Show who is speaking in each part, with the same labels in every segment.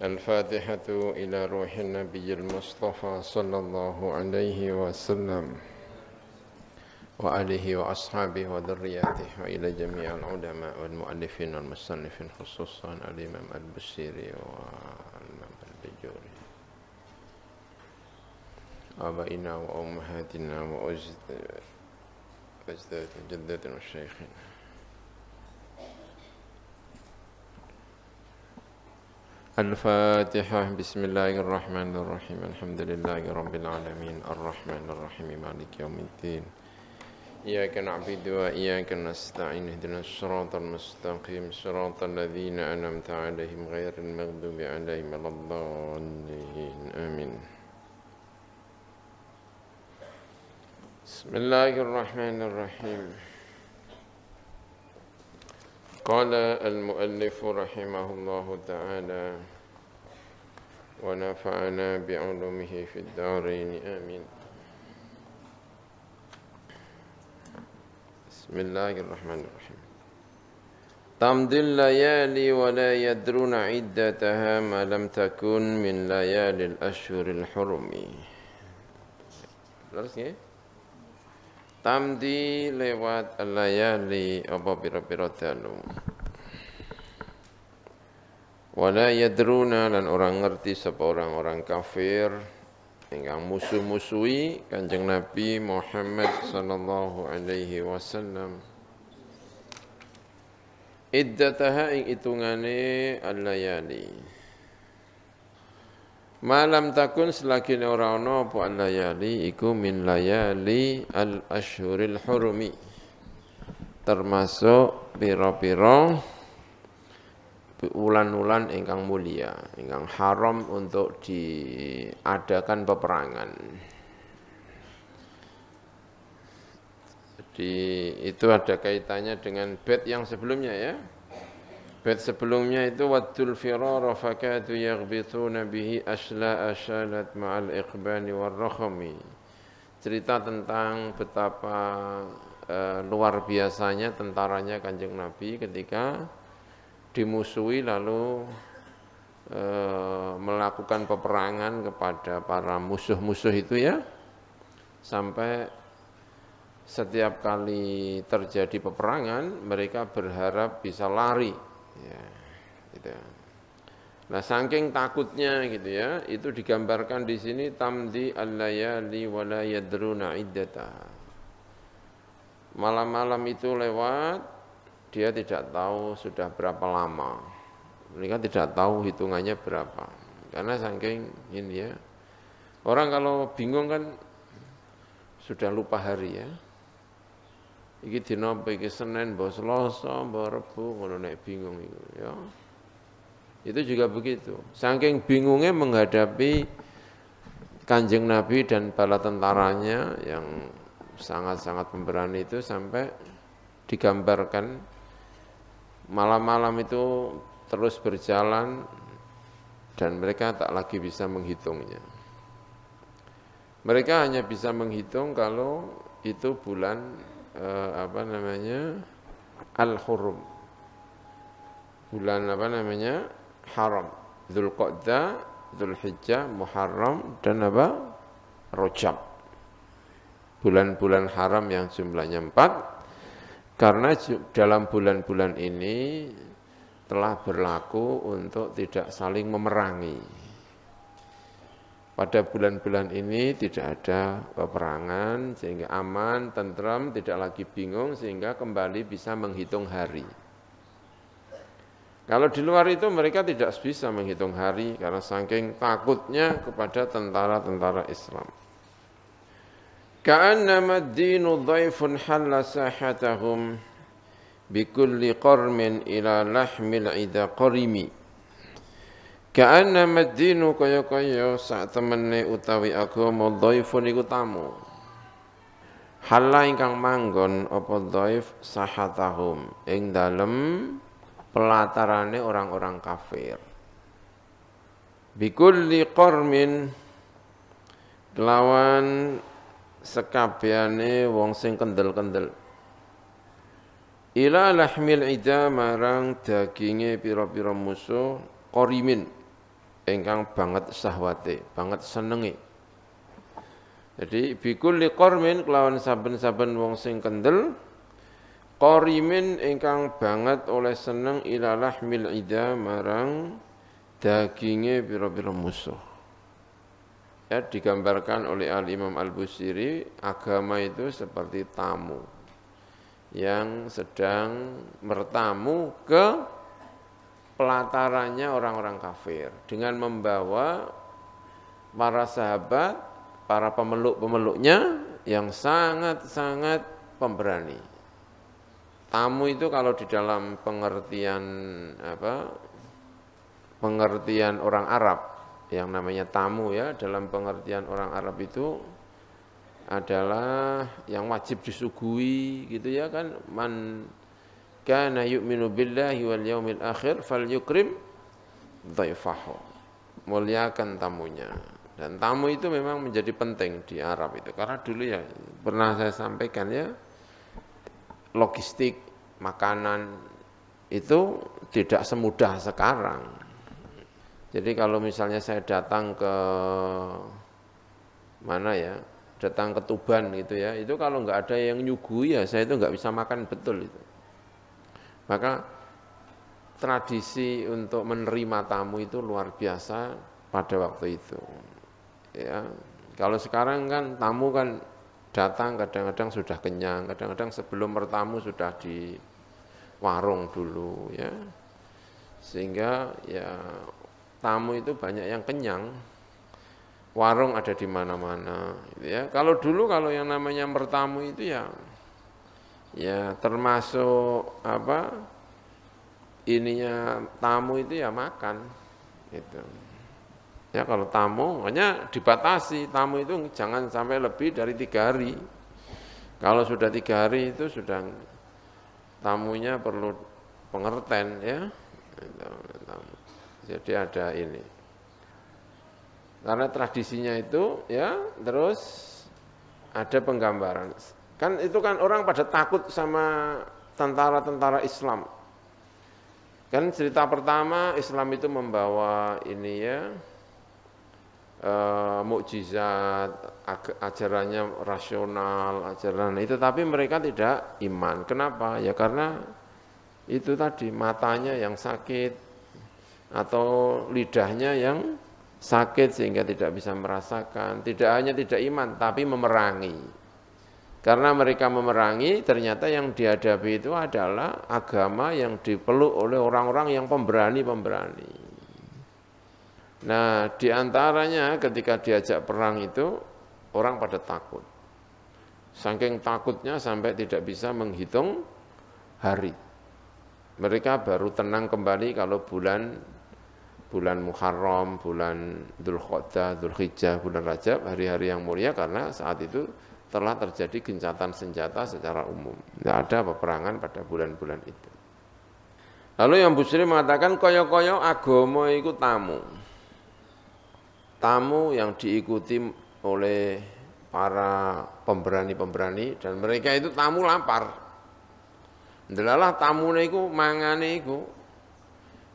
Speaker 1: الفاتحة إلى روح النبي المصطفى صلى الله عليه وسلم وآله وأصحابه وذرياته وإلى جميع العلماء والمؤلفين والمصنفين خصوصا الإمام البصيري والإمام البيجوري آبائنا وأمهاتنا وأجدادنا والشيخين. الفاتحة. بسم الله الرحمن الرحيم. الحمد لله رب العالمين الرحمن الرحيم مالك يوم الدين إياك نعبد وإياك نستعين اهدنا الصراط المستقيم صراط الذين أنعمت عليهم غير المغضوب عليهم ولا الضالين آمين. بسم الله الرحمن الرحيم. قال المؤلف رحمه الله تعالى ونفعنا بعلومه في الدارين آمين. بسم الله الرحمن الرحيم. تمضي الليالي ولا يدرون عدتها ما لم تكن من ليالي الأشهر الحرم. Terusnya tamdi lewat layali apa pira-pira dalu. Wala yadruna lan orang ngerti sapa orang-orang kafir ingkang musuh-musuhi Kanjeng Nabi Muhammad sallallahu alaihi wasallam. Iddataha ing itungane al-layali. Malam takun selagi ora ana apa layali iku min layali al-asyhuril hurumi, termasuk pira-pira ulan-ulan ingkang mulia, ingkang haram untuk diadakan peperangan. Jadi itu ada kaitannya dengan bait yang sebelumnya ya. Bait sebelumnya itu waddul firara fakatu yaghbituna bihi asla ashalat ma'al iqbani warrakhami. Cerita tentang betapa luar biasanya tentaranya Kanjeng Nabi ketika dimusuhi lalu melakukan peperangan kepada para musuh-musuh itu ya. Sampai setiap kali terjadi peperangan mereka berharap bisa lari. Ya, gitu. Nah, saking takutnya gitu ya, itu digambarkan di sini tamdi al-layali wa la yadruna iddataha. Malam-malam itu lewat, dia tidak tahu sudah berapa lama. Mereka tidak tahu hitungannya berapa. Karena saking ini ya. Orang kalau bingung kan sudah lupa hari ya. Iki dina iki Senin, mbok Selasa, mbok Rebo, ngono nek bingung iku ya. Itu juga begitu. Saking bingungnya menghadapi Kanjeng Nabi dan bala tentaranya yang sangat-sangat pemberani itu sampai digambarkan malam-malam itu terus berjalan dan mereka tak lagi bisa menghitungnya. Mereka hanya bisa menghitung kalau itu bulan Al-Hurum. Bulan haram. Dzulqa'dah, Dzulhijjah, Muharram dan Rajab. Bulan-bulan haram yang jumlahnya 4. Karena dalam bulan-bulan ini telah berlaku untuk tidak saling memerangi. Pada bulan-bulan ini tidak ada peperangan sehingga aman, tentram, tidak lagi bingung sehingga kembali bisa menghitung hari. Kalau di luar itu mereka tidak bisa menghitung hari karena saking takutnya kepada tentara-tentara Islam. Ka'annama ad-dinu dhaifun halla sahatahum bikulli qarmin ila lahmil ida qarimi. Ka'anna mad-dinu kaya-kaya sak temene utawi agama dhaifun iku tamu. Halla ingkang manggon apa dhaif sahatahum ing dalem pelatarane orang-orang kafir. Bikulli qarmin kelawan sekabehane wong sing kendel-kendel. Ila lahmil ida marang daginge pira-pira musuh qarimin ingkang banget syahwate, banget senengi. Jadi bikulli qarmin kelawan saben-saben wong sing kendel, qarimin ingkang banget oleh seneng ilalah mil ida marang daginge pira-pira musuh. Ya, digambarkan oleh Al-Imam Al-Busiri, agama itu seperti tamu yang sedang bertamu ke pelatarannya orang-orang kafir dengan membawa para sahabat, para pemeluk-pemeluknya yang sangat-sangat pemberani. Tamu itu kalau di dalam pengertian pengertian orang Arab, yang namanya tamu ya, dalam pengertian orang Arab itu adalah yang wajib disuguhi gitu ya kan, man kana yu'minu billahi wal yaumil akhir falyukrim dhaifahu. Muliakan tamunya. Dan tamu itu memang menjadi penting di Arab itu. Karena dulu ya pernah saya sampaikan ya, logistik makanan itu tidak semudah sekarang. Jadi kalau misalnya saya datang ke mana ya, datang ke Tuban gitu ya, itu kalau nggak ada yang nyuguhi ya saya itu nggak bisa makan betul itu. Maka tradisi untuk menerima tamu itu luar biasa pada waktu itu. Ya, kalau sekarang kan tamu kan datang kadang-kadang sudah kenyang, kadang-kadang sebelum bertamu sudah di warung dulu ya. Sehingga ya tamu itu banyak yang kenyang. Warung ada di mana-mana gitu ya. Kalau dulu kalau yang namanya bertamu itu ya termasuk ininya tamu itu ya makan gitu. Ya kalau tamu hanya dibatasi, tamu itu jangan sampai lebih dari 3 hari. Kalau sudah 3 hari itu sudah tamunya perlu pengertian ya. Jadi ada ini. Karena tradisinya itu ya, terus ada penggambaran. Kan itu kan orang pada takut sama tentara-tentara Islam. Kan cerita pertama Islam itu membawa ini ya, mukjizat, ajarannya rasional, ajaran itu, tapi mereka tidak iman. Kenapa? Ya karena itu tadi matanya yang sakit atau lidahnya yang sakit sehingga tidak bisa merasakan. Tidak hanya tidak iman, tapi memerangi. Karena mereka memerangi, ternyata yang dihadapi itu adalah agama yang dipeluk oleh orang-orang yang pemberani-pemberani. Nah, diantaranya ketika diajak perang itu, orang pada takut. Saking takutnya sampai tidak bisa menghitung hari. Mereka baru tenang kembali kalau bulan Muharram, bulan Dzulqa'dah, Dzulhijjah, bulan Rajab, hari-hari yang mulia, karena saat itu telah terjadi gencatan senjata secara umum. Tidak ada peperangan pada bulan-bulan itu. Lalu yang Busiri mengatakan koyo-koyo agama itu tamu. Tamu yang diikuti oleh para pemberani-pemberani, dan mereka itu tamu lapar. Delalah tamune iku mangane iku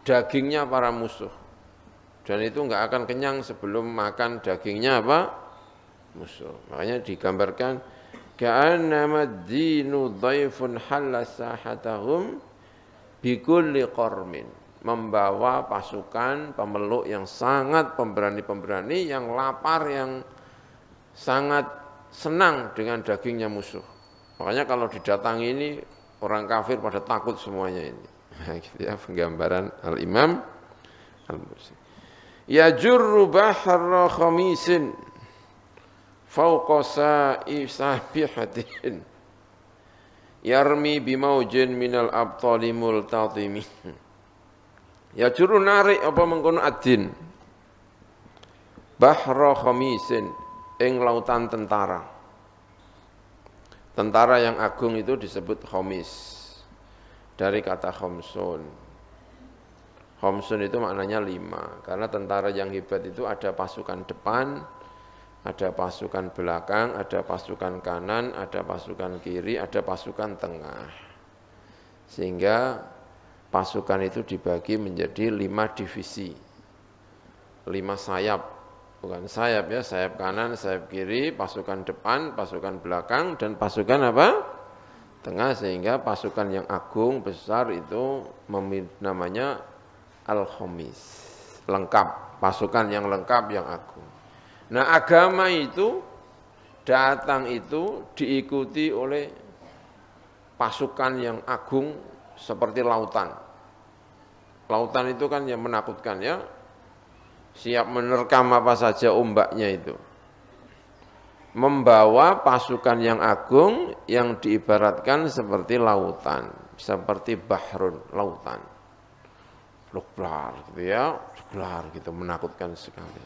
Speaker 1: dagingnya para musuh. Dan itu enggak akan kenyang sebelum makan dagingnya musuh. Makanya digambarkan ka'annama ad-dinu dhaifun halla sahatahum bikulli qarmin. Membawa pasukan pemeluk yang sangat pemberani-pemberani, yang lapar, yang sangat senang dengan dagingnya musuh. Makanya kalau didatangi ini orang kafir pada takut semuanya ini. Nah, gitu ya penggambaran Al-Imam Al-Busiri. Yajurru bahra khamisin fawqa sabihatin yarmi bimaujin minal abtali multatimi. Yajurru narik apa mengkono adin bahra khamisin ing lautan tentara. Tentara yang agung itu disebut khamis. Dari kata khamsun. Khamsun itu maknanya 5. Karena tentara yang hebat itu ada pasukan depan, ada pasukan belakang, ada pasukan kanan, ada pasukan kiri, ada pasukan tengah. Sehingga pasukan itu dibagi menjadi 5 divisi. 5 sayap, bukan sayap ya, sayap kanan, sayap kiri, pasukan depan, pasukan belakang, dan pasukan apa? Tengah, sehingga pasukan yang agung besar itu namanya al-khamis, lengkap, pasukan yang lengkap yang agung. Nah, agama itu datang itu diikuti oleh pasukan yang agung seperti lautan. Lautan itu kan yang menakutkan ya, siap menerkam apa saja ombaknya itu. Membawa pasukan yang agung yang diibaratkan seperti lautan, seperti bahrun, lautan. Luklar gitu ya, luklar gitu, menakutkan sekali.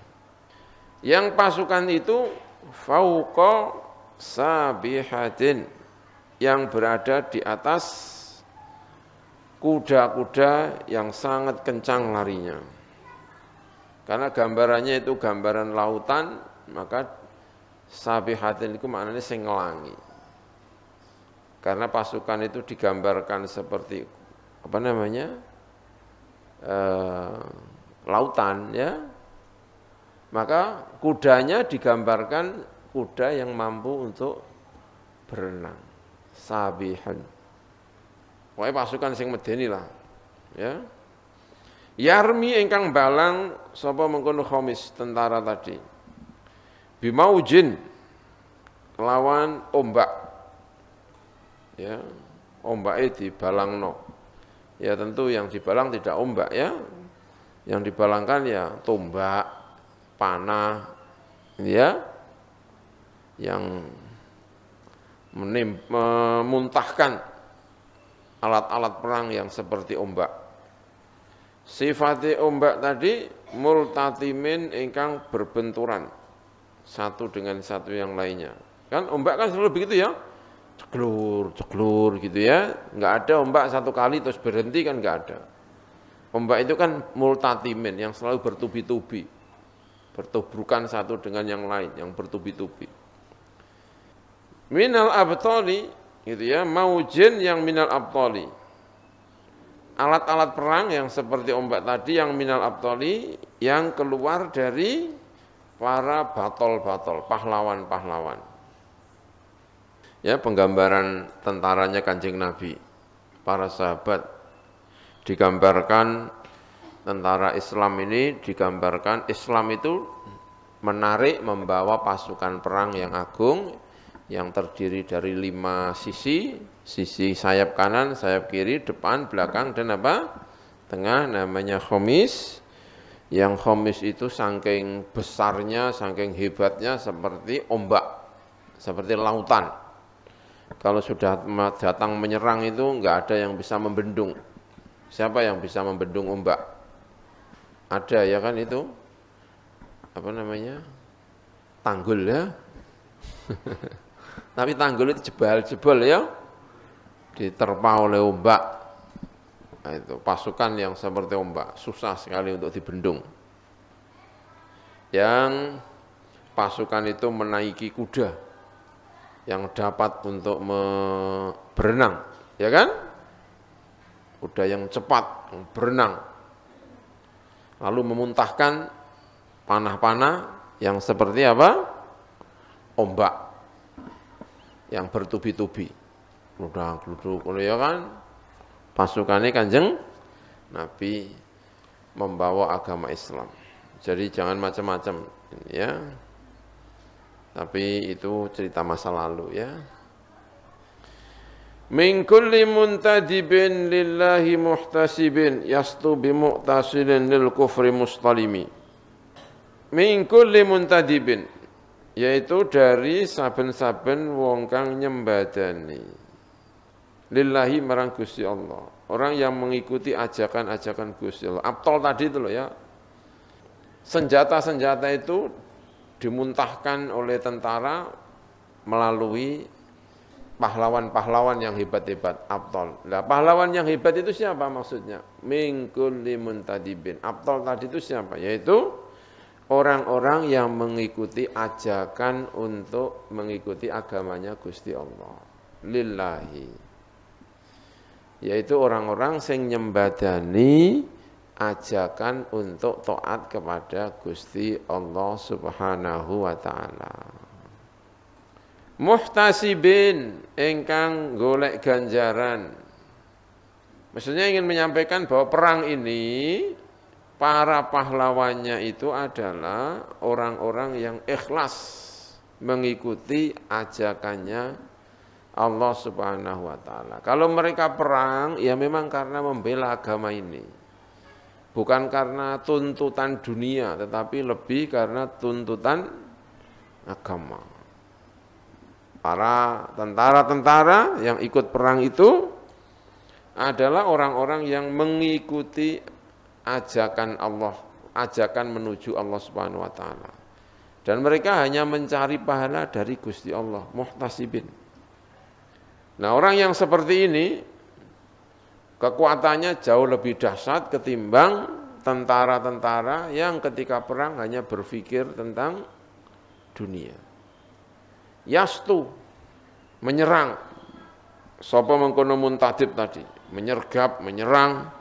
Speaker 1: Yang pasukan itu fauqa sabihatin, yang berada di atas kuda-kuda yang sangat kencang larinya. Karena gambarannya itu gambaran lautan, maka sabihatin itu maknanya sing ngelangi. Karena pasukan itu digambarkan seperti apa namanya? Lautan ya. Maka kudanya digambarkan kuda yang mampu untuk berenang. Sabihan. Pokoknya pasukan sing medeni lah. Ya. Yarmi ingkang balang sapa mengkono khamis, tentara tadi. Bimaujin lawan ombak. Ya. Ombake dibalangno. Ya tentu yang dibalang tidak ombak ya. Yang dibalangkan ya tombak, panah, ya, yang memuntahkan alat-alat perang yang seperti ombak. Sifati ombak tadi multatimin ingkang berbenturan satu dengan satu yang lainnya. Kan ombak kan selalu begitu ya, ceklur, ceklur gitu ya. Nggak ada ombak satu kali terus berhenti kan nggak ada. Ombak itu kan multatimin yang selalu bertubi-tubi, bertubrukan satu dengan yang lain, yang bertubi-tubi. Minal abtali, gitu ya, maujin yang minal abtali. Alat-alat perang yang seperti ombak tadi yang minal abtali, yang keluar dari para batol-batol, pahlawan-pahlawan. Ya, penggambaran tentaranya Kanjeng Nabi, para sahabat. Digambarkan tentara Islam ini, digambarkan Islam itu menarik, membawa pasukan perang yang agung, yang terdiri dari 5 sisi, sisi sayap kanan, sayap kiri, depan, belakang, dan apa? Tengah, namanya khamis. Yang khamis itu saking besarnya, saking hebatnya seperti ombak, seperti lautan. Kalau sudah datang menyerang itu enggak ada yang bisa membendung. Siapa yang bisa membendung ombak? Ada ya kan itu? Apa namanya? Tanggul ya. Tapi tanggul itu jebol-jebol ya. Diterpa oleh ombak. Nah, itu pasukan yang seperti ombak, susah sekali untuk dibendung. Yang pasukan itu menaiki kuda yang dapat untuk berenang, ya kan? Kuda yang cepat, yang berenang. Lalu memuntahkan panah-panah yang seperti apa? Ombak yang bertubi-tubi. Gluduk-gluduk, ya kan? Pasukannya Kanjeng Nabi membawa agama Islam. Jadi jangan macam-macam ya. Tapi itu cerita masa lalu ya. Min kulli muntadibin lillahi muhtasibin yastu bimu'tasilin lil kufri mustalimi. Min kulli muntadibin, yaitu dari saben-saben wong kang nyembadani lillahi marang Gusti Allah, orang yang mengikuti ajakan-ajakan Gusti Allah. Abtol tadi itu loh ya, senjata-senjata itu dimuntahkan oleh tentara melalui pahlawan-pahlawan yang hebat-hebat, abtol. Nah, pahlawan yang hebat itu siapa maksudnya? Min kulli muntadibin. Abtol tadi itu siapa? Yaitu orang-orang yang mengikuti ajakan untuk mengikuti agamanya Gusti Allah. Lillahi. Yaitu orang-orang sing nyembadani ajakan untuk taat kepada Gusti Allah Subhanahu wa taala. Muhtasibin ingkang golek ganjaran. Maksudnya ingin menyampaikan bahwa perang ini para pahlawannya itu adalah orang-orang yang ikhlas mengikuti ajakannya Allah Subhanahu wa taala. Kalau mereka perang ya memang karena membela agama ini. Bukan karena tuntutan dunia, tetapi lebih karena tuntutan agama. Para tentara-tentara yang ikut perang itu adalah orang-orang yang mengikuti ajakan Allah, ajakan menuju Allah Subhanahu wa taala. Dan mereka hanya mencari pahala dari Gusti Allah, muhtasibin. Nah, orang yang seperti ini kekuatannya jauh lebih dahsyat ketimbang tentara-tentara yang ketika perang hanya berpikir tentang dunia. Yastu, menyerang. Sapa mengkono muntadib tadi, menyergap, menyerang.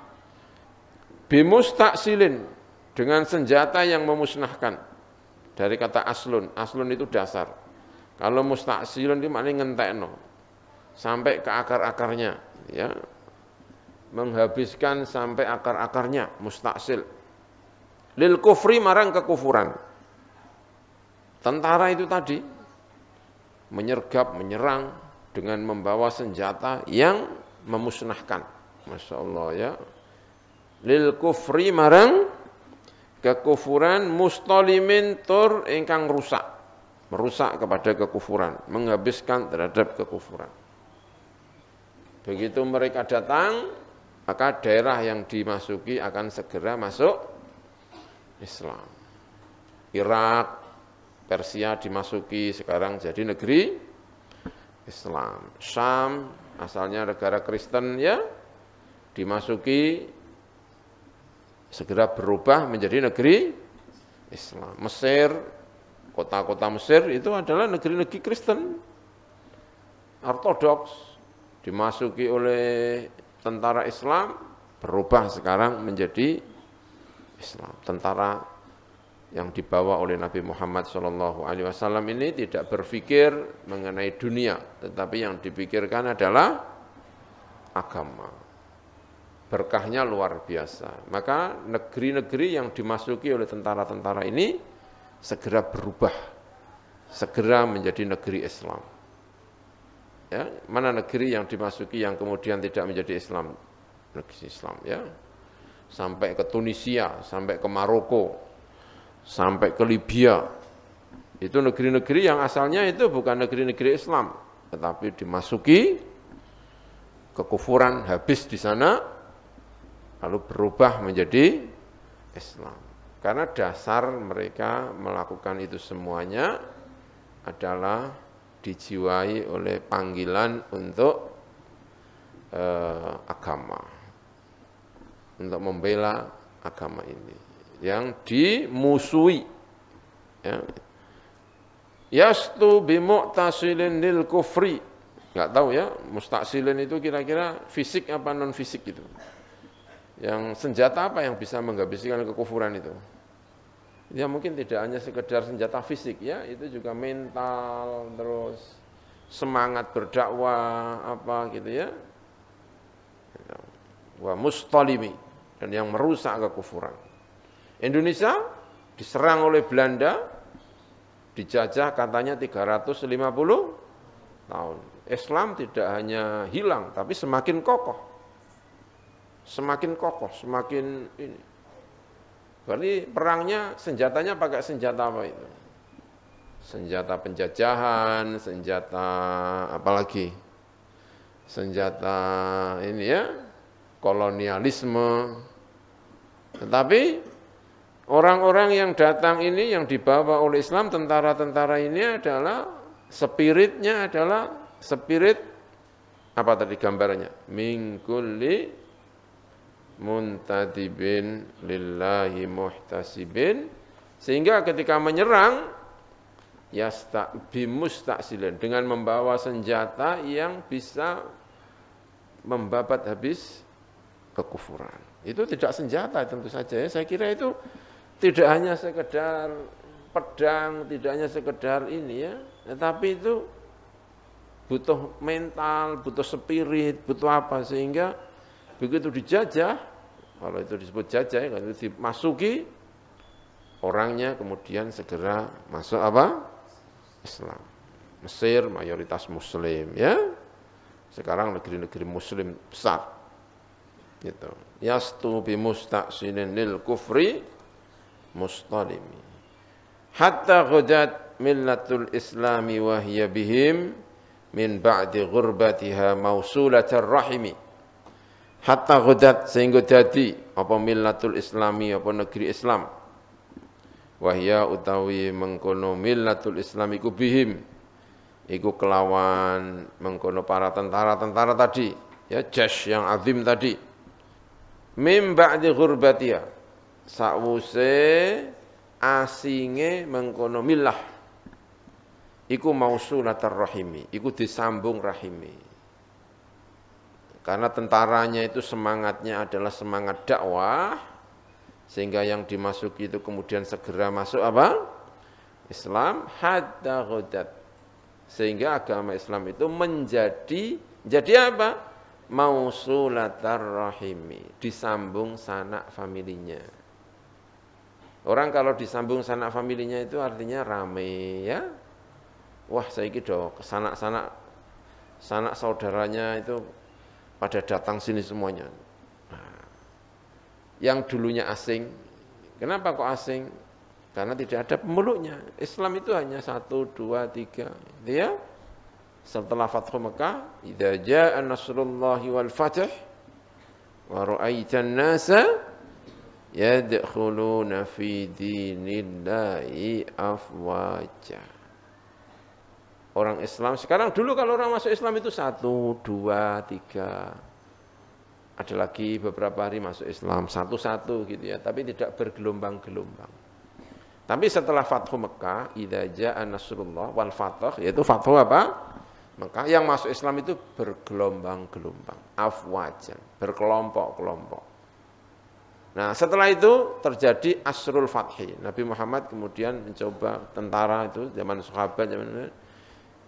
Speaker 1: Bimustaqsilin, dengan senjata yang memusnahkan. Dari kata aslun, aslun itu dasar. Kalau mustaqsilun itu maknanya ngentekno, sampai ke akar-akarnya, ya. Menghabiskan sampai akar-akarnya, mustaqsil. Lil kufri, marang kekufuran. Tentara itu tadi menyergap, menyerang dengan membawa senjata yang memusnahkan. Masya Allah ya. Lil kufri, marang kekufuran, mustalimin tur ingkang rusak. Merusak kepada kekufuran, menghabiskan terhadap kekufuran. Begitu mereka datang, maka daerah yang dimasuki akan segera masuk Islam. Irak, Persia dimasuki, sekarang jadi negeri Islam. Syam, asalnya negara Kristen ya, dimasuki, segera berubah menjadi negeri Islam. Mesir, kota-kota Mesir itu adalah negeri-negeri Kristen, ortodoks, dimasuki oleh tentara Islam, berubah sekarang menjadi Islam. Tentara yang dibawa oleh Nabi Muhammad SAW ini tidak berpikir mengenai dunia, tetapi yang dipikirkan adalah agama. Berkahnya luar biasa. Maka negeri-negeri yang dimasuki oleh tentara-tentara ini segera berubah, segera menjadi negeri Islam. Ya, mana negeri yang dimasuki yang kemudian tidak menjadi Islam? Negeri Islam ya. Sampai ke Tunisia, sampai ke Maroko, sampai ke Libya. Itu negeri-negeri yang asalnya itu bukan negeri-negeri Islam, tetapi dimasuki kekufuran, habis di sana, lalu berubah menjadi Islam. Karena dasar mereka melakukan itu semuanya adalah dijiwai oleh panggilan untuk agama, untuk membela agama ini yang dimusuhi. Ya. Yastu bimu'tasilin lil kufri. Enggak tahu ya, mustaqsilin itu kira-kira fisik apa non fisik itu. Yang senjata apa yang bisa menghabiskan kekufuran itu? Ya mungkin tidak hanya sekedar senjata fisik ya, itu juga mental, terus semangat berdakwah apa gitu ya. Wa mustalimi, dan yang merusak kekufuran. Indonesia diserang oleh Belanda, dijajah katanya 350 tahun. Islam tidak hanya hilang tapi semakin kokoh. Semakin kokoh, semakin ini. Berarti perangnya, senjatanya pakai senjata apa itu? Senjata penjajahan, senjata apalagi? Senjata ini ya, kolonialisme. Tetapi orang-orang yang datang ini, yang dibawa oleh Islam, tentara-tentara ini adalah spiritnya adalah spirit apa tadi gambarannya? Min kulli muntadibin lillahi muhtasibin, sehingga ketika menyerang bimustaqsilin, dengan membawa senjata yang bisa membabat habis kekufuran. Itu tidak senjata tentu saja ya. Saya kira itu tidak hanya sekedar pedang, tidak hanya sekedar ini ya, tetapi itu butuh mental, butuh spirit, butuh apa, sehingga begitu dijajah, kalau itu disebut jajah, kalau itu dimasuki, orangnya kemudian segera masuk apa? Islam. Mesir mayoritas Muslim ya. Sekarang negeri-negeri Muslim besar. Gitu. Yastu bi mustaqsinin lil kufri mustalimi. Hatta ghadat millatul islami wa hiya bihim min ba'di ghurbatiha mausulatar rahimi. Hatta ghadat sehingga jadi apa millatul islami apa negeri Islam. Wahya utawi mengkono millatul islami ku bihim iku kelawan mengkono para tentara-tentara tadi ya, jash yang azim tadi. Mim ba'di ghurbatiha sawuse asinge mengkono millah iku mausulatar rahimi, iku disambung rahimi. Karena tentaranya itu semangatnya adalah semangat dakwah, sehingga yang dimasuki itu kemudian segera masuk apa? Islam. Hatta ghadat, sehingga agama Islam itu menjadi apa? Mausulatar rahimi, disambung sanak familinya. Orang kalau disambung sanak familinya itu artinya rame ya. Wah, saiki do sanak saudaranya itu pada datang sini semuanya. Nah, yang dulunya asing, kenapa kok asing? Karena tidak ada pemeluknya. Islam itu hanya 1, 2, 3, ya. Setelah Fathu Mekah, idza jaa nasrullahi wal fath wa ra'aitan nasa yadkhuluna fi dinillahi afwaja. Orang Islam sekarang, dulu kalau orang masuk Islam itu 1, 2, 3. Ada lagi beberapa hari masuk Islam 1 gitu ya, tapi tidak bergelombang-gelombang. Tapi setelah Fathu Mekah, idza jaa nasrullah wal fath, yaitu Fathu apa? Mekah, yang masuk Islam itu bergelombang-gelombang, afwajan, berkelompok-kelompok. Nah, setelah itu terjadi Asrul Fathi. Nabi Muhammad kemudian mencoba tentara itu zaman sahabat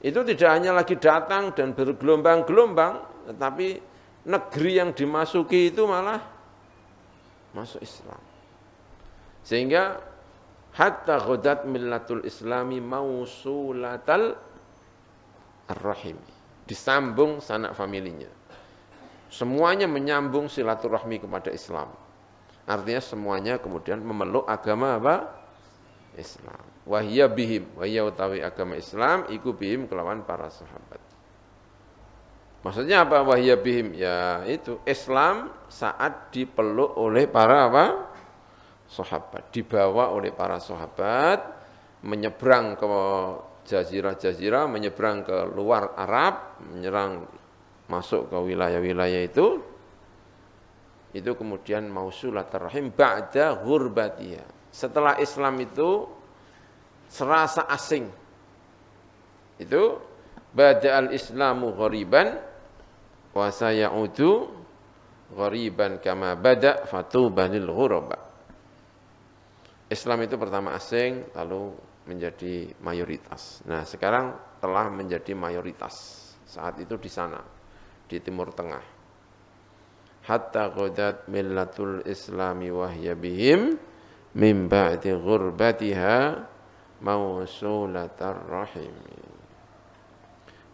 Speaker 1: itu tidak hanya lagi datang dan bergelombang-gelombang, tetapi negeri yang dimasuki itu malah masuk Islam. Sehingga hatta ghadat millatul islami mausulatal ar-rahimi, disambung sanak familinya. Semuanya menyambung silaturahmi kepada Islam. Artinya semuanya kemudian memeluk agama apa? Islam. Wahya bihim, wahya utawi agama Islam iku bihim kelawan para sahabat. Maksudnya apa wahya bihim? Ya itu Islam saat dipeluk oleh para apa? Sahabat, dibawa oleh para sahabat menyeberang ke jazirah-jazirah, menyeberang ke luar Arab, menyerang masuk ke wilayah-wilayah itu kemudian mausulatur rahim ba'da ghurbatiha. Setelah Islam itu serasa asing. Itu bada'al islamu ghariban wa sayaudu ghariban kama bada' fatuba lil ghuraba. Islam itu pertama asing, lalu menjadi mayoritas. Nah, sekarang telah menjadi mayoritas. Saat itu di sana, di Timur Tengah. Hatta ghadat millatul islami wahya bihim min ba'di ghurbatiha mausulatar rahim.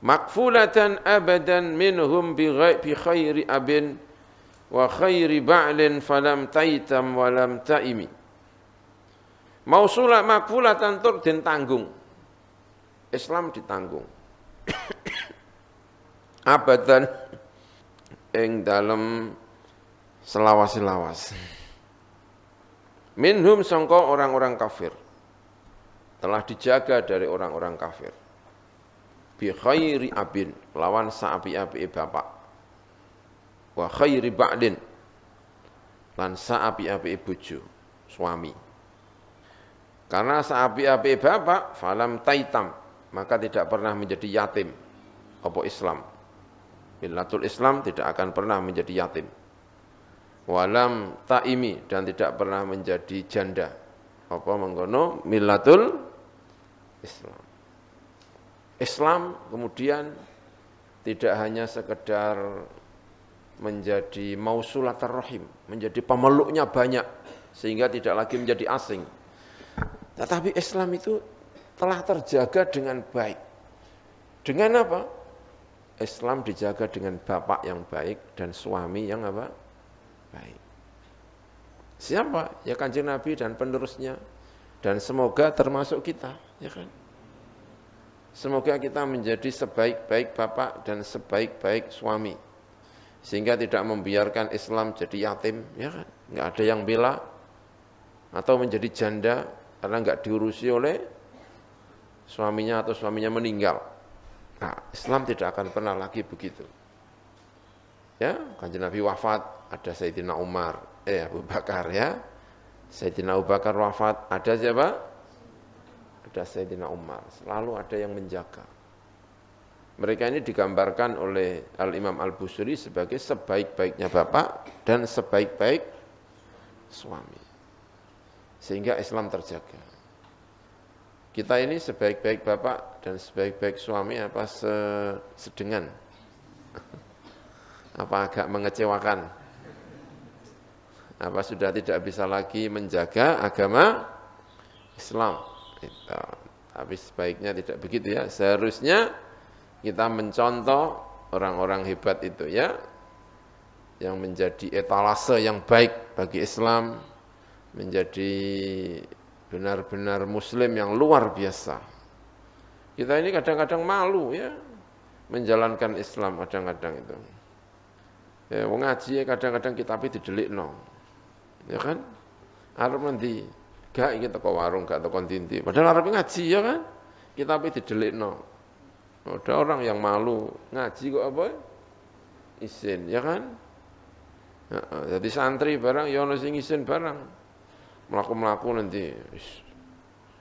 Speaker 1: Makfulatan abadan minhum bi khairi abin wa khairi ba'lin falam taitam walam taimi. Mausulah makfulatan tur den tanggung. Islam ditanggung. Abadan ing dalem selawas-lawas. Minhum sangka orang-orang kafir. Telah dijaga dari orang-orang kafir. Bi khairi abin, lawan saapi-api bapak. Wa khairi ba'din, lan saapi-api bojo, suami. Karena saapi-api bapak, falam taitam, maka tidak pernah menjadi yatim. Apa Islam? Millatul Islam tidak akan pernah menjadi yatim. walam taimi, dan tidak pernah menjadi janda. Apa mengkono millatul Islam. Islam kemudian tidak hanya sekedar menjadi mausulatur rahim, menjadi pemeluknya banyak sehingga tidak lagi menjadi asing. Tetapi Islam itu telah terjaga dengan baik. Dengan apa? Islam dijaga dengan bapak yang baik dan suami yang apa? Baik. Siapa? Ya Kanjeng Nabi dan penerusnya. Dan semoga termasuk kita, ya kan? Semoga kita menjadi sebaik-baik bapak dan sebaik-baik suami. Sehingga tidak membiarkan Islam jadi yatim, ya kan? Enggak ada yang bela atau menjadi janda karena enggak diurusi oleh suaminya atau suaminya meninggal. Nah, Islam tidak akan pernah lagi begitu. Ya, Kanjeng Nabi wafat, ada Sayyidina Umar, Abu Bakar ya. Sayyidina Abu Bakar wafat, ada siapa? Ada Sayyidina Umar. Selalu ada yang menjaga. Mereka ini digambarkan oleh Al-Imam Al-Busiri sebagai sebaik-baiknya bapak dan sebaik-baik suami. Sehingga Islam terjaga. Kita ini sebaik-baik bapak dan sebaik-baik suami apa sedengan? Apa agak mengecewakan? Apa sudah tidak bisa lagi menjaga agama Islam? Tapi sebaiknya tidak begitu ya. Seharusnya kita mencontoh orang-orang hebat itu ya, yang menjadi etalase yang baik bagi Islam, menjadi benar-benar muslim yang luar biasa. Kita ini kadang-kadang malu ya menjalankan Islam kadang-kadang itu. Ya ngaji kadang-kadang kitabnya didelikno. Ya kan? Arep nanti gak kita ke warung gak tekan dinti. Padahal arep ngaji ya kan? Kitabnya didelikno. Ada orang yang malu ngaji kok apa? Isin, ya kan? Ya, jadi santri barang ya ono sing isin barang. Melaku-melaku nanti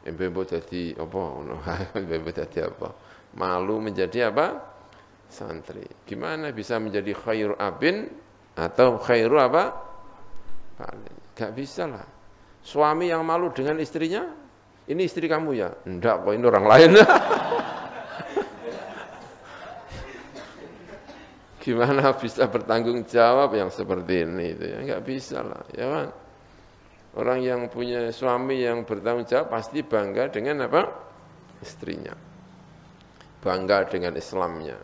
Speaker 1: mbembo dadi apa ngono. Mbembo dadi apa? Malu menjadi apa? Santri. Gimana bisa menjadi khairu abin atau khairu apa? Gak bisa lah. Suami yang malu dengan istrinya, ini istri kamu ya? Enggak, kok ini orang lain. Gimana bisa bertanggung jawab yang seperti ini? Itu ya nggak bisa lah, ya kan? Orang yang punya suami yang bertanggung jawab pasti bangga dengan apa? Istrinya. Bangga dengan Islamnya.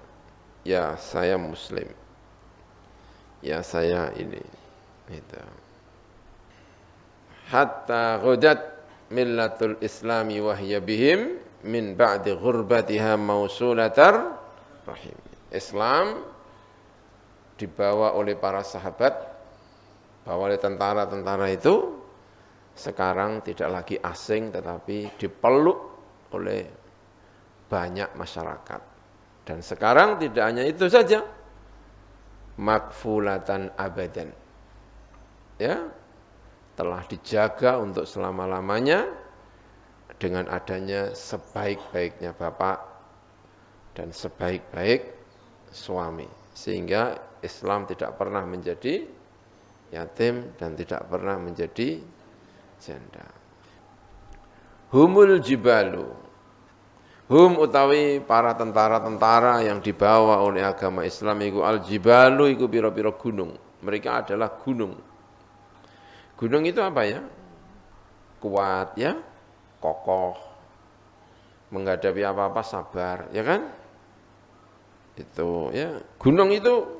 Speaker 1: Ya saya Muslim. Ya saya ini. Itu. Hatta ghudat millatul Islami wahya bihim min ba'di ghurbatiha mausulatar rahim. Islam dibawa oleh para sahabat, bawa oleh tentara-tentara itu, sekarang tidak lagi asing tetapi dipeluk oleh banyak masyarakat. Dan sekarang tidak hanya itu saja, makfulatan abadan. Ya, telah dijaga untuk selama-lamanya dengan adanya sebaik-baiknya bapak dan sebaik-baik suami. Sehingga Islam tidak pernah menjadi yatim dan tidak pernah menjadi janda. Humul jibalu. Hum utawi para tentara-tentara yang dibawa oleh agama Islam iku al jibalu iku pira-pira gunung. Mereka adalah gunung. Gunung itu apa ya? Kuat ya, kokoh. Menghadapi apa-apa sabar, ya kan? Itu ya. Gunung itu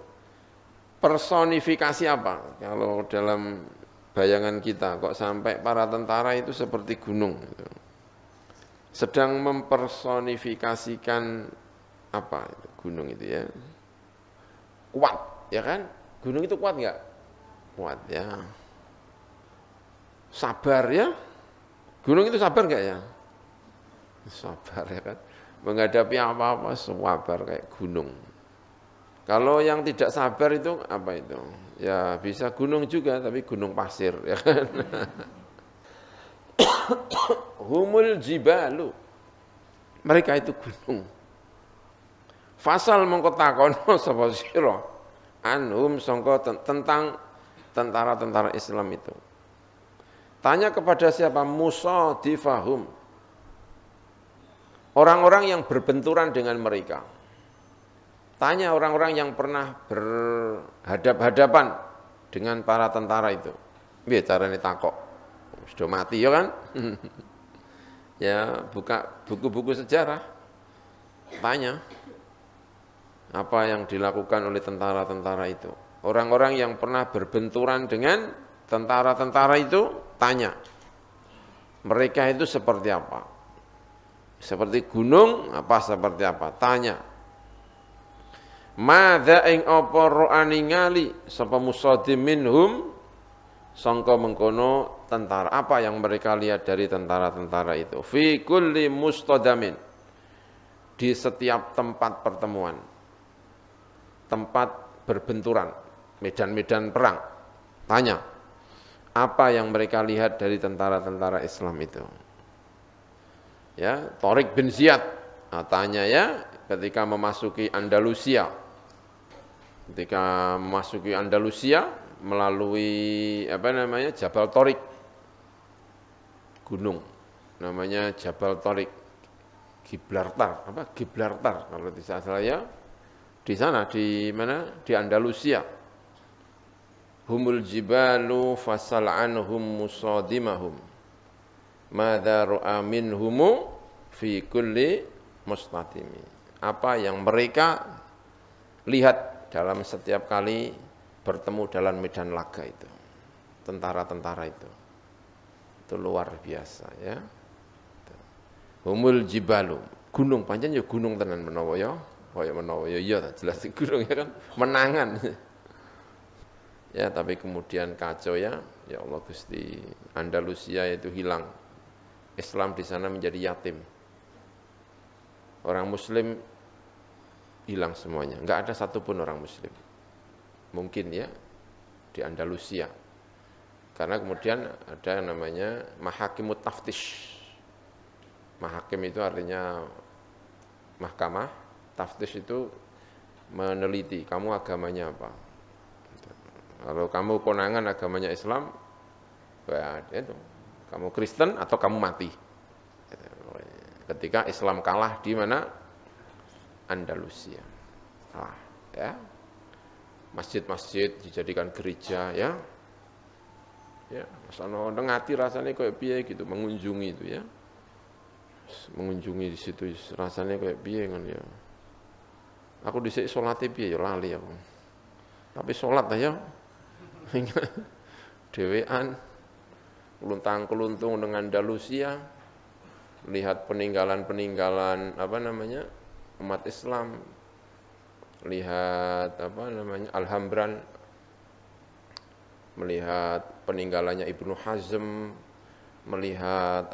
Speaker 1: personifikasi apa? Kalau dalam bayangan kita kok sampai para tentara itu seperti gunung gitu. Sedang mempersonifikasikan apa itu, gunung itu ya? Kuat, ya kan? Gunung itu kuat enggak? Kuat ya. Sabar ya? Gunung itu sabar enggak ya? Sabar ya kan? Menghadapi apa-apa sabar kayak gunung. Kalau yang tidak sabar itu apa itu? Ya bisa gunung juga tapi gunung pasir ya kan. Humul jibalu. Mereka itu gunung. Fasal mengko takono sapa sira anhum sangka tentang tentara-tentara Islam itu. Tanya kepada siapa? Musadifahum. Orang-orang yang berbenturan dengan mereka. Tanya orang-orang yang pernah berhadap-hadapan dengan para tentara itu. Piye carane takok? Sudah mati ya kan? Ya, buka buku-buku sejarah. Tanya apa yang dilakukan oleh tentara-tentara itu. Orang-orang yang pernah berbenturan dengan tentara-tentara itu, tanya. Mereka itu seperti apa? Seperti gunung, apa seperti apa? Tanya. Madza ing apa ro'ani ngali sapa musadim minhum sangka mengkono tentara. Apa yang mereka lihat dari tentara-tentara itu? Fi kulli mustadamin. Di setiap tempat pertemuan. Tempat berbenturan, medan-medan perang. Tanya, apa yang mereka lihat dari tentara-tentara Islam itu? Ya, Tariq bin Ziyad, tanya ya, ketika memasuki Andalusia. Ketika memasuki Andalusia melalui Jabal Tariq. Gunung namanya Jabal Tariq. Gibraltar kalau tidak salah ya. Di sana, di mana? Di Andalusia. Humul jibalu fasal anhum musadimahum. Madza ra'a minhum fi kulli mustatimi. Apa yang mereka lihat dalam setiap kali bertemu dalam medan laga itu. Tentara-tentara itu. Itu luar biasa ya. Humul jibalu. Gunung, pancen ya gunung tenan menawa ya. Kaya menawa ya iya jelas gunung ya kan menangan. Ya, tapi kemudian kacau ya. Ya Allah Gusti, Andalusia itu hilang. Islam di sana menjadi yatim. Orang muslim hilang semuanya. Enggak ada satupun orang muslim. Mungkin ya di Andalusia. Karena kemudian ada yang namanya mahakimut taftish. Mahakim itu artinya mahkamah. Taftish itu meneliti, kamu agamanya apa. Kalau kamu konangan agamanya Islam, ya itu, kamu Kristen atau kamu mati. Ketika Islam kalah di mana? Andalusia. Ya. Masjid-masjid dijadikan gereja ya. Ya, sono ngati rasanya kayak piye gitu, mengunjungi itu ya. Mengunjungi di situ rasanya kayak piye kan ya. Aku dhisik salate piye ya lali aku. Tapi salat ya. Dewean keluntang-keluntung dengan Andalusia, lihat peninggalan-peninggalan umat Islam, lihat Alhambran, melihat peninggalannya Ibnu Hazm, melihat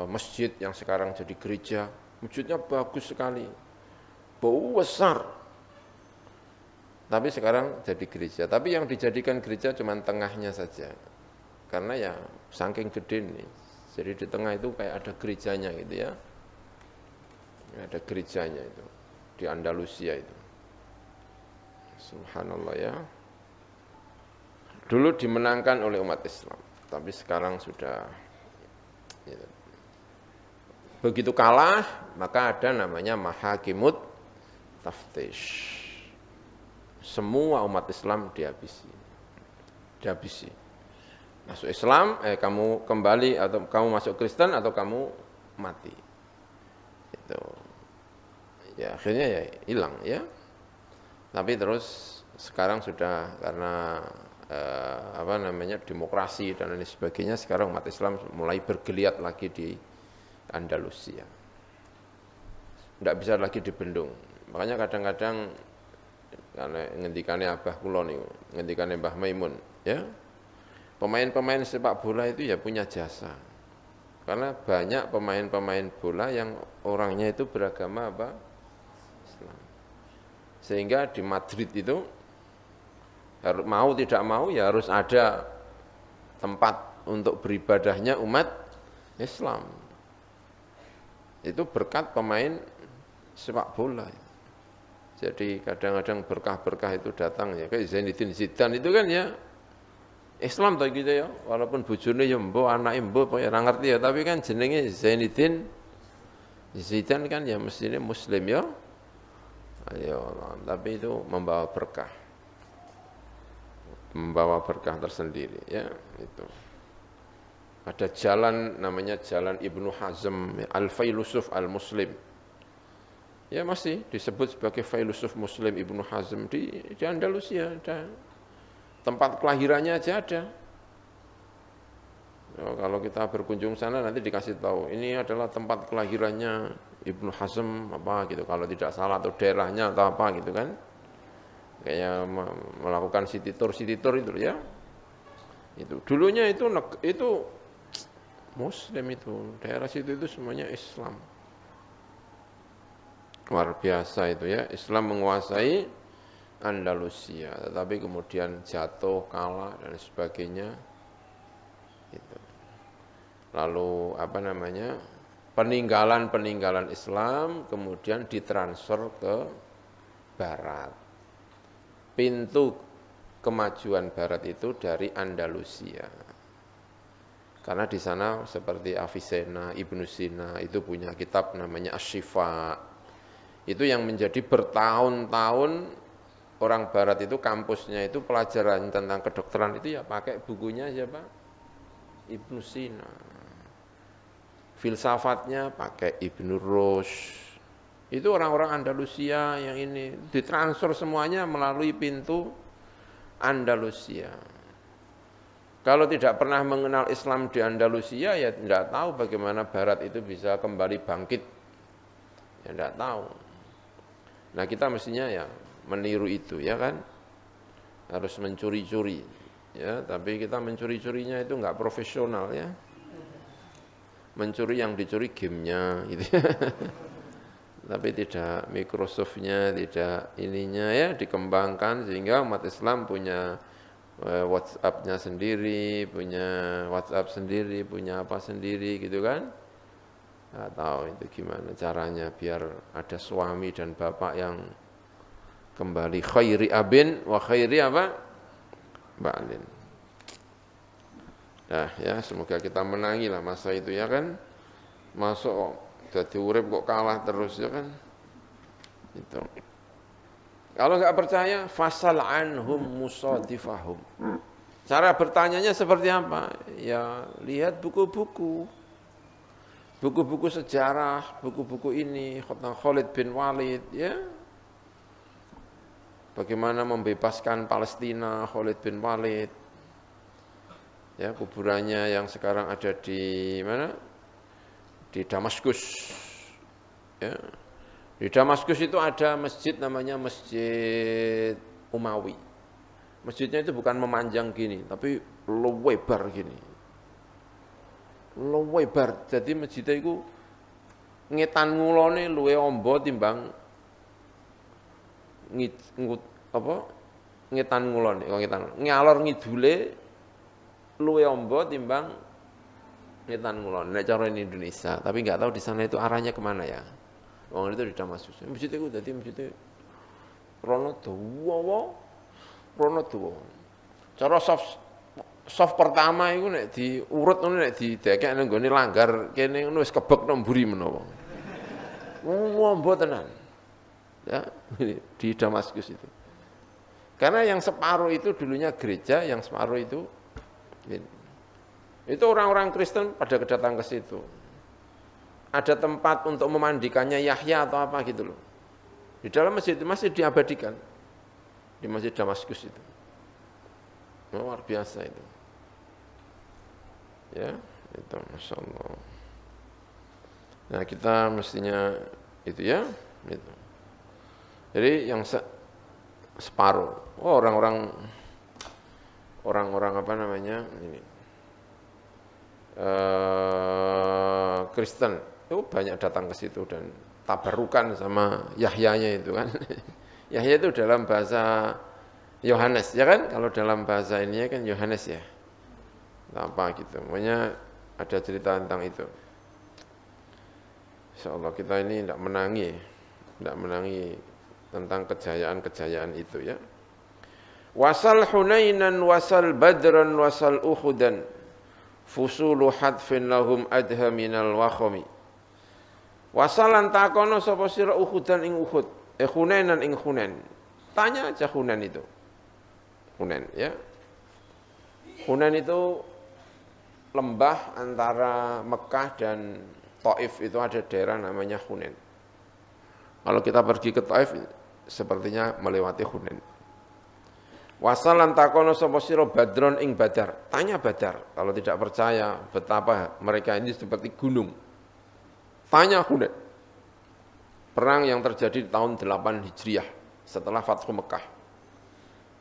Speaker 1: masjid yang sekarang jadi gereja. Masjidnya bagus sekali, besar. Tapi sekarang jadi gereja. Tapi yang dijadikan gereja cuma tengahnya saja. Karena ya saking gede nih. Jadi di tengah itu kayak ada gerejanya gitu ya. Ada gerejanya itu di Andalusia itu. Subhanallah ya. Dulu dimenangkan oleh umat Islam, tapi sekarang sudah ya. Begitu kalah, maka ada namanya mahakimut taftish. Semua umat Islam dihabisi. Masuk Islam, kamu kembali atau kamu masuk Kristen atau kamu mati. Itu. Ya akhirnya ya hilang ya. Tapi terus sekarang sudah karena demokrasi dan lain sebagainya, sekarang umat Islam mulai bergeliat lagi di Andalusia. Tidak bisa lagi dibendung. Makanya kadang-kadang karena ngendikane Abah kula niku, ngendikane Mbah Maimun, ya. Pemain-pemain sepak bola itu ya punya jasa. Karena banyak pemain-pemain bola yang orangnya itu beragama Islam. Sehingga di Madrid itu mau tidak mau ya harus ada tempat untuk beribadahnya umat Islam. Itu berkat pemain sepak bola. Jadi kadang-kadang berkah-berkah itu datang ya. Kayak Zainuddin Zidane itu kan ya Islam tau gitu ya. Walaupun bojone ya mbok, anake mbok ya ora ngerti ya, tapi kan jenenge Zainuddin Zidane kan ya mestinya muslim ya. Ayo, tapi itu membawa berkah. Membawa berkah tersendiri ya, itu. Ada jalan namanya Jalan Ibnu Hazm Al-Failusuf Al-Muslim. Ya masih disebut sebagai Failusuf Muslim Ibnu Hazm di Andalusia ada. Tempat kelahirannya aja ada. Ya, kalau kita berkunjung sana nanti dikasih tahu ini adalah tempat kelahirannya Ibnu Hazm apa gitu kalau tidak salah atau daerahnya atau apa gitu kan. Kayak melakukan city tour itu ya. Itu dulunya itu Muslim itu daerah situ itu semuanya Islam. Luar biasa itu ya, Islam menguasai Andalusia, tetapi kemudian jatuh, kalah dan sebagainya. Itu. Lalu apa namanya? Peninggalan Islam kemudian ditransfer ke barat. Pintu kemajuan barat itu dari Andalusia. Karena di sana seperti Avicenna, Ibnu Sina itu punya kitab namanya Asy-Syifa. Itu yang menjadi bertahun-tahun orang barat itu kampusnya itu pelajaran tentang kedokteran itu ya pakai bukunya siapa? Ibnu Sina. Filsafatnya pakai Ibnu Rushd. Itu orang-orang Andalusia yang ini ditransfer semuanya melalui pintu Andalusia. Kalau tidak pernah mengenal Islam di Andalusia ya tidak tahu bagaimana barat itu bisa kembali bangkit. Ya tidak tahu. Nah kita mestinya ya meniru itu ya kan, harus mencuri-curi ya, tapi kita mencuri-curinya itu enggak profesional ya, mencuri yang dicuri gamenya gitu, tapi tidak Microsoftnya, tidak ininya ya dikembangkan sehingga umat Islam punya WhatsApp-nya sendiri, punya WhatsApp sendiri, punya apa sendiri gitu kan. Nggak tahu itu gimana caranya biar ada suami dan bapak yang kembali khairi abin wa khairi apa? Ba'lin. Nah ya semoga kita menangi lah masa itu ya kan. Masuk jadi urip kok kalah terus ya kan. Itu. Kalau nggak percaya fasal anhum musadifahum. Cara bertanyanya seperti apa? Ya lihat buku-buku. Buku-buku sejarah, buku-buku ini, tentang Khalid bin Walid, ya. Bagaimana membebaskan Palestina, Khalid bin Walid. Ya, kuburannya yang sekarang ada di mana? Di Damaskus. Ya. Di Damaskus itu ada masjid namanya Masjid Umawi. Masjidnya itu bukan memanjang gini, tapi lebar gini. Lebar, jadi masjidnya itu ngetan ngulone luwe ombo timbang ngetan ngulone, ngalor ngidule luwe ombo timbang ngetan ngulone. Nek cara ini Indonesia, tapi nggak tahu di sana itu arahnya kemana ya. Wong itu di Damaskus. Masjid itu jadi masjid rono dawa. Cara soft pertama itu nek diurut ngono nek didekek nang nggone langgar kene ngono wis kebek nang mburi menawa. Wombo tenan. Ya, di Damaskus itu. Karena yang separuh itu dulunya gereja, yang separuh itu orang-orang Kristen pada kedatang ke situ. Ada tempat untuk memandikannya Yahya atau apa gitu loh. Di dalam masjid itu masih diabadikan. Di Masjid Damaskus itu. Luar biasa itu. Ya, itu Masya Allah. Nah kita mestinya itu ya, itu. Jadi yang separuh, orang-orang apa namanya ini Kristen itu banyak datang ke situ dan tabarukan sama Yahyanya itu kan. Yahya itu dalam bahasa Yohanes ya kan, kalau dalam bahasa ini kan Yohanes ya. Apa gitu, pokoknya ada cerita tentang itu. Insyaallah kita ini tidak menangi tentang kejayaan-kejayaan itu ya. Wasal Hunainan wasal Badran wasal Uhudan fusulu hadfin lahum adha minal wakhami. Wasalan takono sapa sira Uhudan ing Uhud, Hunainan ing Hunain. Tanya aja Hunain itu. Hunain ya. Hunain itu lembah antara Mekah dan Taif, itu ada daerah namanya Hunain. Kalau kita pergi ke Taif sepertinya melewati Hunain. Wasalan takono sapa sira Badron ing Badar. Tanya Badar, kalau tidak percaya betapa mereka ini seperti gunung. Tanya Hunain. Perang yang terjadi di tahun 8 Hijriah setelah Fathu Mekah.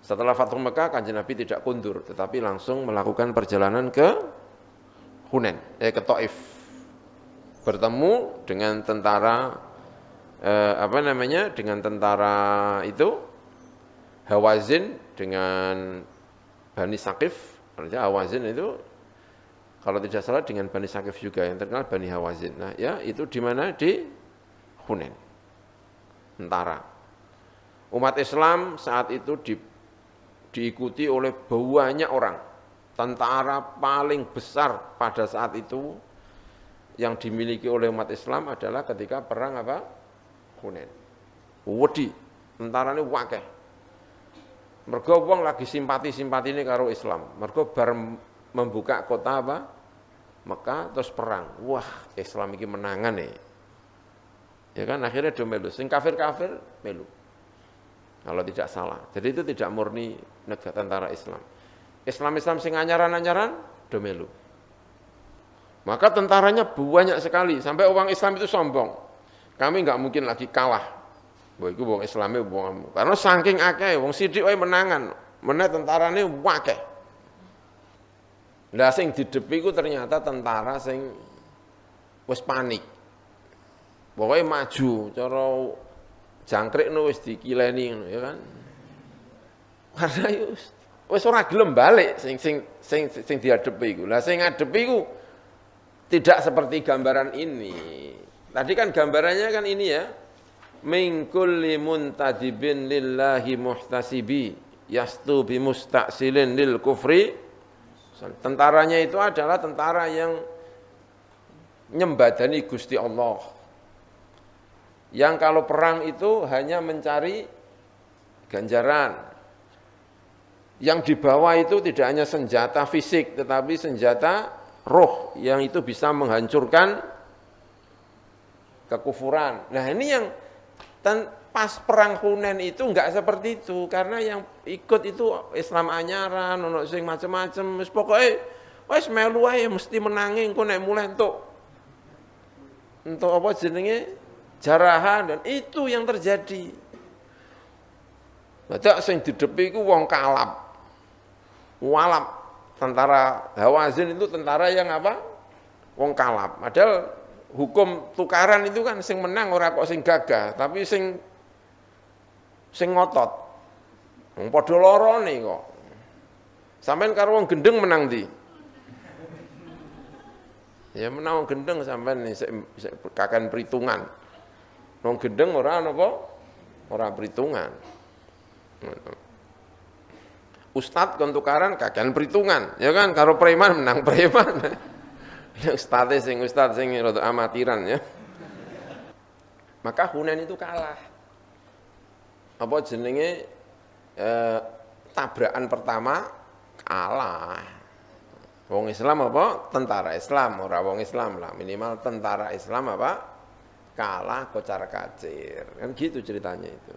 Speaker 1: Setelah Fathu Mekah, Kanjeng Nabi tidak kundur, tetapi langsung melakukan perjalanan ke Hunain, ke Taif. Bertemu dengan tentara dengan tentara itu Hawazin dengan Bani Saqif. Hawazin itu kalau tidak salah dengan Bani Saqif juga, yang terkenal Bani Hawazin. Nah, ya itu di mana? Di Hunain. Tentara. Umat Islam saat itu diikuti oleh banyak orang. Tentara paling besar pada saat itu yang dimiliki oleh umat Islam adalah ketika perang apa? Hunain. Wedi, tentarane wakeh. Mergo wong lagi simpati-simpatine karo Islam. Mergo bar membuka kota apa? Mekah terus perang. Wah, Islam iki menangan nih. Ya kan akhirnya do melu. Sing kafir-kafir melu. Kalau tidak salah. Jadi itu tidak murni negara tentara Islam. Islam sing anyaran-anyaran do melu. Maka tentaranya banyak sekali sampai orang Islam itu sombong. Kami enggak mungkin lagi kalah. Bahwa itu wong Islame wong, karena saking akeh wong sithik wae menangan, meneh tentarane akeh. Lah sing didepi ku ternyata tentara sing wis panik. Pokoke maju cara jangkrikno wis dikileni ngono ya kan. Karena wis ora gelem balik sing diadepi iku. Lah sing ngadepi iku tidak seperti gambaran ini. Tadi kan gambarannya kan ini ya. Min kulli muntadibin lillahi muhtasibi yastu bimusta'silin lil kufri. Tentaranya itu adalah tentara yang nyembadani Gusti Allah. Yang kalau perang itu hanya mencari ganjaran. Yang dibawa itu tidak hanya senjata fisik tetapi senjata roh yang itu bisa menghancurkan kekufuran. Nah, ini yang pas perang Hunain itu enggak seperti itu, karena yang ikut itu Islam anyaran, ono sing macam-macam, wis pokoke wis melu ae mesti menangi engko nek mulai untuk apa jenenge jarahan, dan itu yang terjadi. Badak sing didepi iku wong kalap. Walap, tentara Hawazin itu tentara yang apa? Wong kalap. Padahal hukum tukaran itu kan sing menang ora kok sing gagah, tapi sing ngotot. Wong padha lorone kok. Sampeyan karo wong gendeng menang ndi? Ya menang wong gendeng sampeyan sik kakan perhitungan. Wong gendeng ora napa? Ora perhitungan. Ustad kon tukaran kakan perhitungan, ya kan karo preman menang preman. Ustad sing rada amatiran ya. Maka Hunain itu kalah. Apa jenenge tabrakan pertama kalah. Wong Islam apa? Tentara Islam, ora wong Islam lah, minimal tentara Islam apa? Kalah kocar-kacir. Kan gitu ceritanya itu.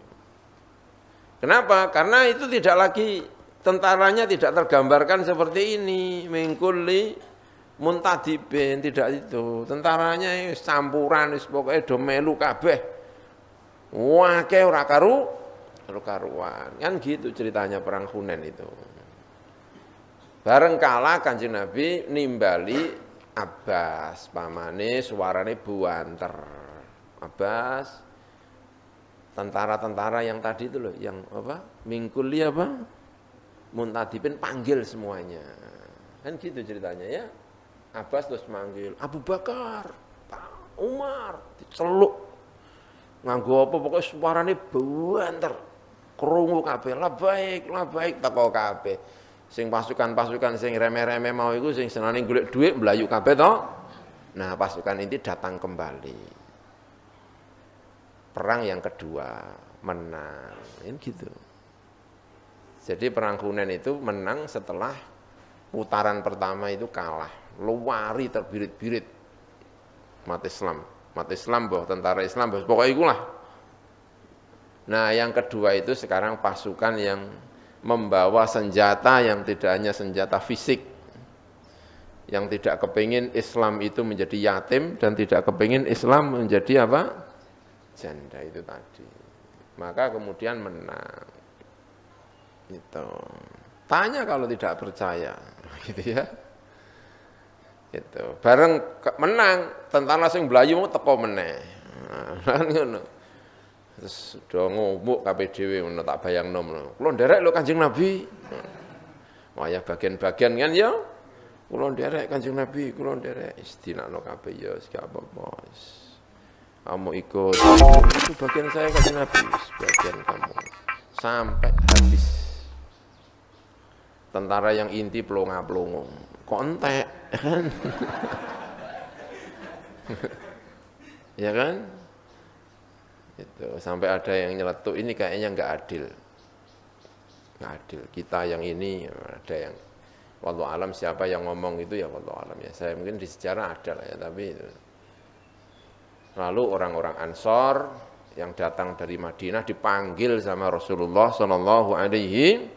Speaker 1: Kenapa? Karena itu tidak lagi tentaranya tidak tergambarkan seperti ini, mengkuli muntadibin, tidak itu. Tentaranya campuran wis pokoke do melu kabeh. Wake ora karuan. Kan gitu ceritanya perang Hunain itu. Bareng kalah Kanjeng Nabi nimbali Abbas, pamane suarane buanter. Abbas tentara-tentara yang tadi itu loh, yang apa? Mingkuli apa? Muntadibin panggil semuanya. Kan gitu ceritanya ya. Abbas terus manggil Abu Bakar, Umar, diceluk. nganggo apa pokoke suarane banter. Krungu kabeh, lah baik teko kabeh. Sing pasukan-pasukan sing remeh-remeh mau iku sing senane golek dhuwit mlayu kabeh to. Nah, pasukan inti datang kembali. Perang yang kedua menang. Ini gitu. Jadi perang Hunain itu menang setelah putaran pertama itu kalah. Luari terbirit-birit umat Islam bahwa tentara Islam bahwa pokoknya itulah. Nah, yang kedua itu sekarang pasukan yang membawa senjata yang tidak hanya senjata fisik, yang tidak kepingin Islam itu menjadi yatim dan tidak kepingin Islam menjadi apa? Janda itu tadi. Maka kemudian menang. Itu. Tanya kalau tidak percaya, gitu ya. Itu. Bareng menang, tentara sing Melayu mau teko meneh. Nah, ngono. Terus sudah ngomong kabeh dhewe ngono tak bayangno ngono. Kula nderek lho Kanjeng Nabi. Wayah bagian-bagian kan ya. Kula nderek Kanjeng Nabi, kula nderek istinakno kabeh ya gak apa-apa. Kamu ikut itu bagian saya Kanjeng Nabi, bagian kamu. Sampai habis. Tentara yang inti plonga-plongo. Kok entek kan? Ya kan? Itu sampai ada yang nyeletuk ini kayaknya nggak adil. Nggak adil. Kita yang ini ada yang wallahu alam siapa yang ngomong itu ya wallahu alam ya. Saya mungkin di sejarah ada lah ya, tapi itu. Lalu orang-orang Ansor yang datang dari Madinah dipanggil sama Rasulullah Shallallahu Alaihi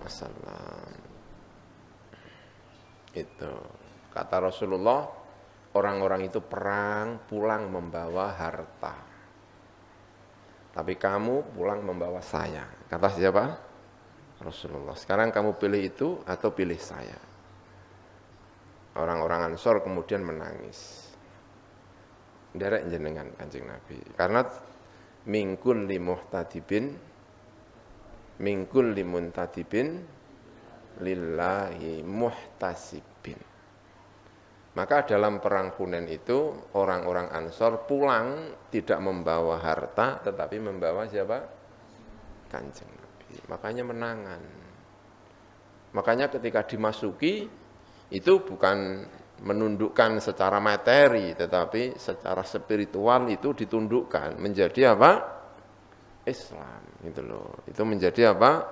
Speaker 1: Wasallam. Itu kata Rasulullah, orang-orang itu perang pulang membawa harta, tapi kamu pulang membawa saya. Kata siapa? Rasulullah. Sekarang kamu pilih itu atau pilih saya? Orang-orang Ansor kemudian menangis. Derek jenengan Kanjeng Nabi. Karena mingkul limuhtadibin, mingkul limuntadibin, lillahi muhtasibin. Maka dalam perang Hunain itu orang-orang Ansor pulang tidak membawa harta tetapi membawa siapa? Kanjeng Nabi. Makanya menangan. Makanya ketika dimasuki itu bukan menundukkan secara materi tetapi secara spiritual itu ditundukkan menjadi apa? Islam gitu loh. Itu menjadi apa?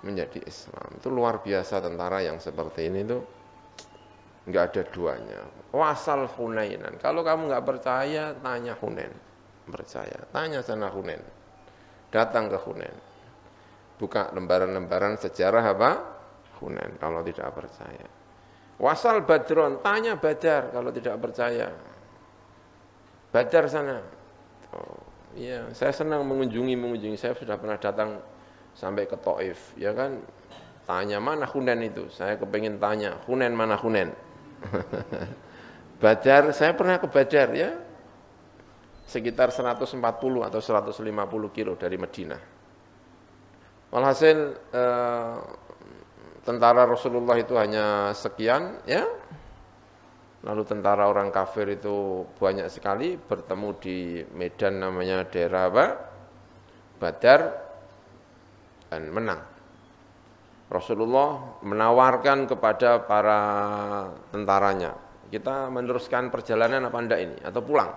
Speaker 1: Menjadi Islam. Itu luar biasa tentara yang seperti ini tuh. Enggak ada duanya. Wasal Hunainan. Kalau kamu enggak percaya, tanya Hunain. Percaya, tanya sana Hunain. Datang ke Hunain. Buka lembaran-lembaran sejarah apa? Hunain kalau tidak percaya. Wasal Badron, tanya Badar kalau tidak percaya. Badar sana. Oh, iya, saya senang mengunjungi. Saya sudah pernah datang sampai ke Taif, ya kan? Tanya mana Hunain itu? Saya kepengin tanya, Hunain mana Hunain? Badar, saya pernah ke Badar ya. Sekitar 140 atau 150 kilo dari Madinah. Walhasil tentara Rasulullah itu hanya sekian ya. Lalu tentara orang kafir itu banyak sekali bertemu di medan namanya daerah apa? Badar dan menang. Rasulullah menawarkan kepada para tentaranya, kita meneruskan perjalanan apa enggak ini atau pulang?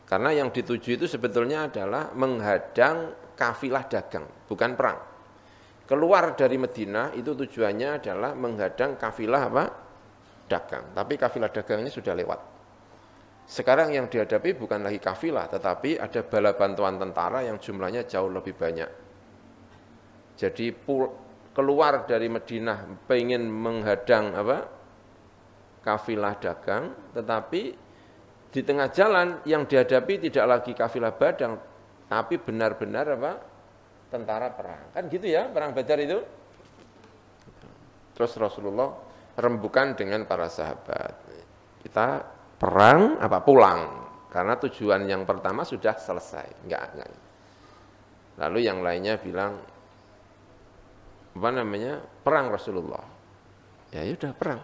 Speaker 1: Karena yang dituju itu sebetulnya adalah menghadang kafilah dagang, bukan perang. Keluar dari Madinah itu tujuannya adalah menghadang kafilah apa? Dagang. Tapi kafilah dagangnya sudah lewat. Sekarang yang dihadapi bukan lagi kafilah, tetapi ada bala bantuan tentara yang jumlahnya jauh lebih banyak. Jadi keluar dari Madinah pengen menghadang apa? Kafilah dagang, tetapi di tengah jalan yang dihadapi tidak lagi kafilah badang, tapi benar-benar apa? Tentara perang. Kan gitu ya, perang Badar itu. Terus Rasulullah rembukan dengan para sahabat. Kita perang apa pulang? Karena tujuan yang pertama sudah selesai. Enggak. Lalu yang lainnya bilang apa namanya? Perang Rasulullah. Ya sudah perang.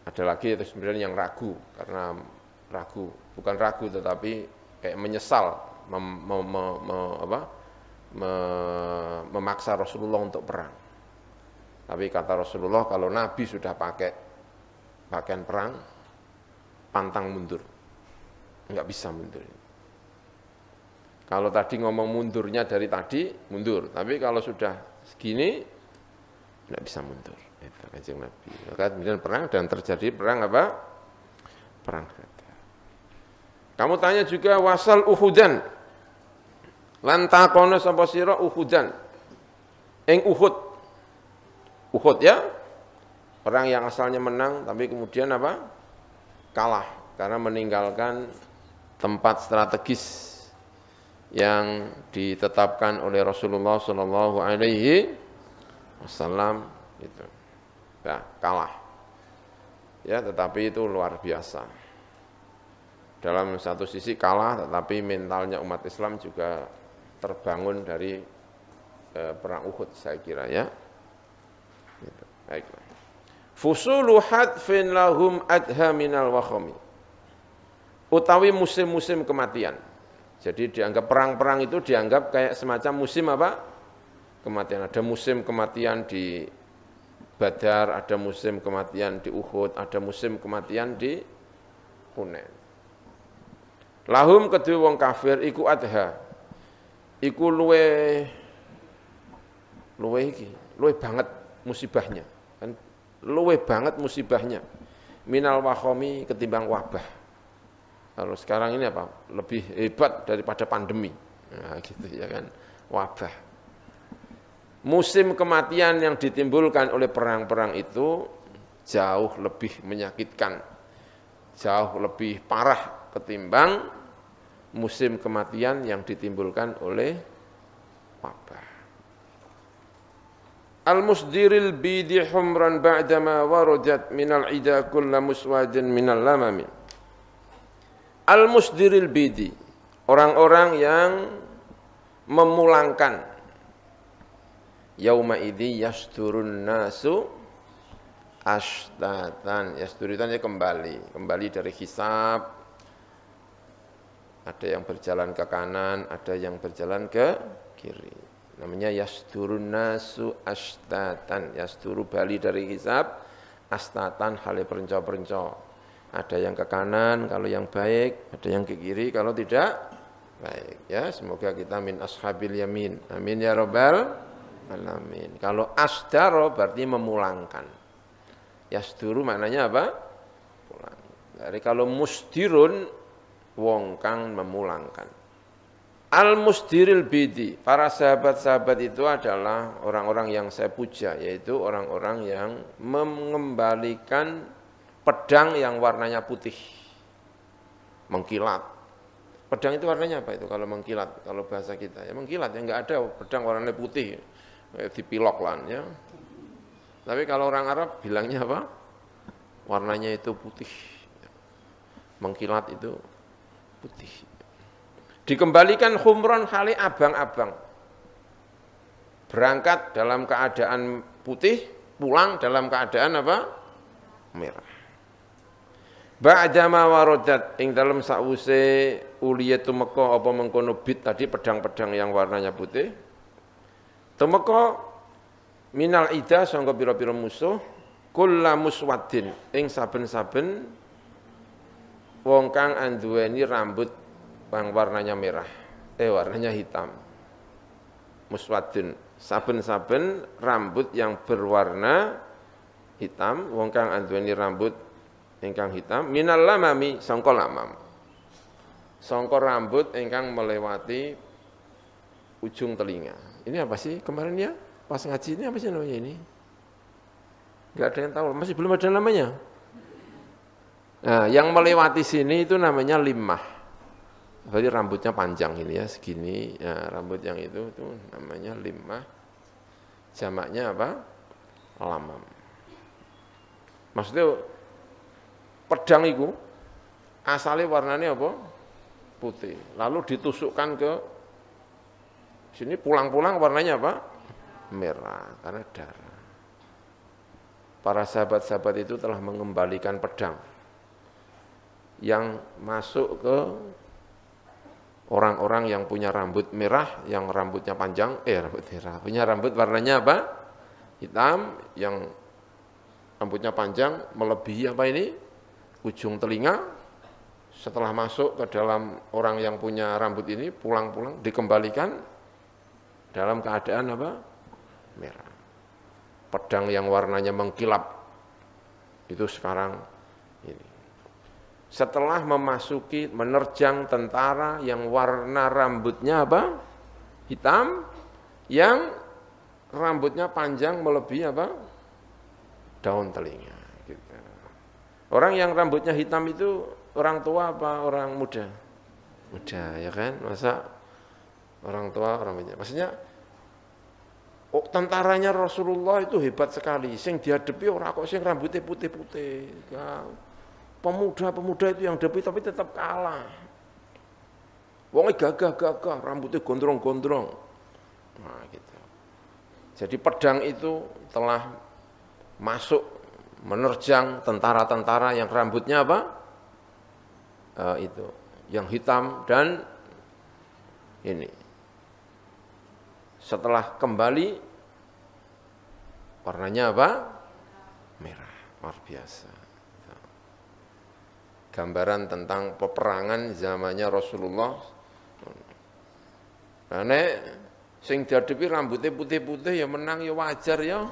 Speaker 1: Ada lagi itu sebenarnya yang ragu karena ragu, bukan ragu tetapi kayak menyesal memaksa Rasulullah untuk perang. Tapi kata Rasulullah, kalau Nabi sudah pakai pakaian perang, pantang mundur, nggak bisa mundur. Kalau tadi ngomong mundurnya dari tadi, mundur. Tapi kalau sudah segini, nggak bisa mundur. Itu Kanjeng Nabi. Maka kemudian perang dan terjadi perang apa? Perang Badar. Kamu tanya juga wasal Uhudan. Lantakono sapa sira Uhudan. Ing Uhud. Uhud ya. Orang yang asalnya menang tapi kemudian apa? Kalah karena meninggalkan tempat strategis yang ditetapkan oleh Rasulullah Shallallahu Alaihi Wasallam itu, ya, kalah, ya, tetapi itu luar biasa. Dalam satu sisi kalah, tetapi mentalnya umat Islam juga terbangun dari perang Uhud, saya kira ya. Gitu. Baiklah. Fusulu hadfin lahum adha minal wakhami. Utawi musim-musim kematian. Jadi dianggap perang-perang itu dianggap kayak semacam musim apa? Kematian. Ada musim kematian di Badar, ada musim kematian di Uhud, ada musim kematian di Hunain. Lahum kedua wong kafir iku adha. Iku luwe banget musibahnya. Kan luwe banget musibahnya. Minal wakhami ketimbang wabah. Kalau sekarang ini apa? Lebih hebat daripada pandemi. Nah, gitu ya kan. Wabah. Musim kematian yang ditimbulkan oleh perang-perang itu jauh lebih menyakitkan. Jauh lebih parah ketimbang musim kematian yang ditimbulkan oleh wabah. Al-musdiril bidi humran ba'dama warajat minal ida kulla muswadin minal lamami. Al-musdiril bidi, orang-orang yang memulangkan. Yauma idzi yasturun nasu ashtatan. Yasturitan ya kembali dari hisab. Ada yang berjalan ke kanan, ada yang berjalan ke kiri. Namanya yasturun nasu ashtatan. Yasturu bali dari hisab, ashtatan hale perenco-perenco. Ada yang ke kanan kalau yang baik, ada yang ke kiri kalau tidak baik. Ya, semoga kita min ashabil yamin. Amin ya rabbal alamin. Kalau asdaro berarti memulangkan. Yasduru maknanya apa? Pulang. Jadi kalau musdirun wong kang memulangkan. Al-musdiril bidi, para sahabat-sahabat itu adalah orang-orang yang saya puja, yaitu orang-orang yang mengembalikan pedang yang warnanya putih, mengkilat. Pedang itu warnanya apa itu kalau mengkilat? Kalau bahasa kita ya mengkilat, ya nggak ada pedang warnanya putih, dipilok lah ya. Tapi kalau orang Arab bilangnya apa? Warnanya itu putih, mengkilat itu putih. Dikembalikan humron hali abang-abang. Berangkat dalam keadaan putih, pulang dalam keadaan apa? Merah. Ba'dama waradat ing dalem sawuse uliyatu Mekah apa mengkono bit tadi pedang-pedang yang warnanya putih. Tumeka minal ida sangka pira-pira musuh kulla muswaddin ing saben-saben wong kang anduweni rambut kang warnanya merah, warnanya hitam. Muswaddin, saben-saben rambut yang berwarna hitam, wong kang anduweni rambut ingkang hitam, minal lamami sangka lamam. Sangka rambut ingkang melewati ujung telinga. Ini apa sih kemarin ya? Pas ngaji ini apa sih namanya ini? Enggak ada yang tahu, masih belum ada namanya. Nah, yang melewati sini itu namanya limah. Berarti rambutnya panjang ini ya, segini. Ya, rambut yang itu namanya limah. Jamaknya apa? Lamam. Maksudnya pedang itu asalnya warnanya apa? Putih. Lalu ditusukkan ke sini, pulang-pulang warnanya apa? Merah, karena darah. Para sahabat-sahabat itu telah mengembalikan pedang yang masuk ke orang-orang yang punya rambut merah, yang rambutnya panjang, rambut merah, punya rambut warnanya apa? Hitam, yang rambutnya panjang, melebihi apa ini? Ujung telinga. Setelah masuk ke dalam orang yang punya rambut ini, pulang-pulang dikembalikan dalam keadaan apa? Merah. Pedang yang warnanya mengkilap, itu sekarang ini. Setelah memasuki, menerjang tentara yang warna rambutnya apa? Hitam, yang rambutnya panjang melebihi apa? Daun telinga. Gitu. Orang yang rambutnya hitam itu orang tua apa orang muda? Muda, ya kan? Masa orang tua, orang muda. Maksudnya, tentaranya Rasulullah itu hebat sekali. Sing dihadapi orang kok sing rambutnya putih-putih. Pemuda-pemuda itu yang depi tapi tetap kalah. Wongnya gagah-gagah, rambutnya gondrong-gondrong. Nah, gitu. Jadi pedang itu telah masuk menerjang tentara-tentara yang rambutnya apa? Itu, yang hitam dan ini. Setelah kembali warnanya apa? Merah, luar biasa. Gambaran tentang peperangan zamannya Rasulullah. Nah, sing dihadapi rambutnya putih-putih ya menang ya wajar ya.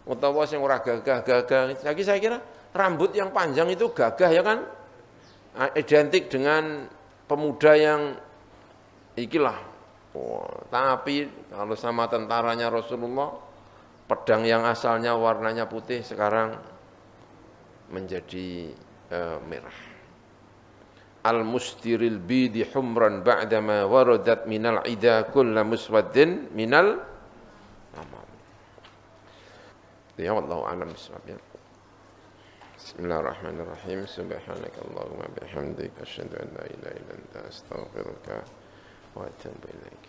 Speaker 1: Utawa sing ora gagah-gagah. Lagi saya kira rambut yang panjang itu gagah ya kan? Identik dengan pemuda yang ikilah. Tapi kalau sama tentaranya Rasulullah, pedang yang asalnya warnanya putih sekarang menjadi merah. Al-mustiril bidi humran ba'dama waradat minal ida kulla muswaddin minal amam. Ya wallahu a'lam bissawab. Bismillahirrahmanirrahim. Subhanakallahumma bihamdika asyhadu an la ilaha illa anta astaghfiruka wa atubu ilaik.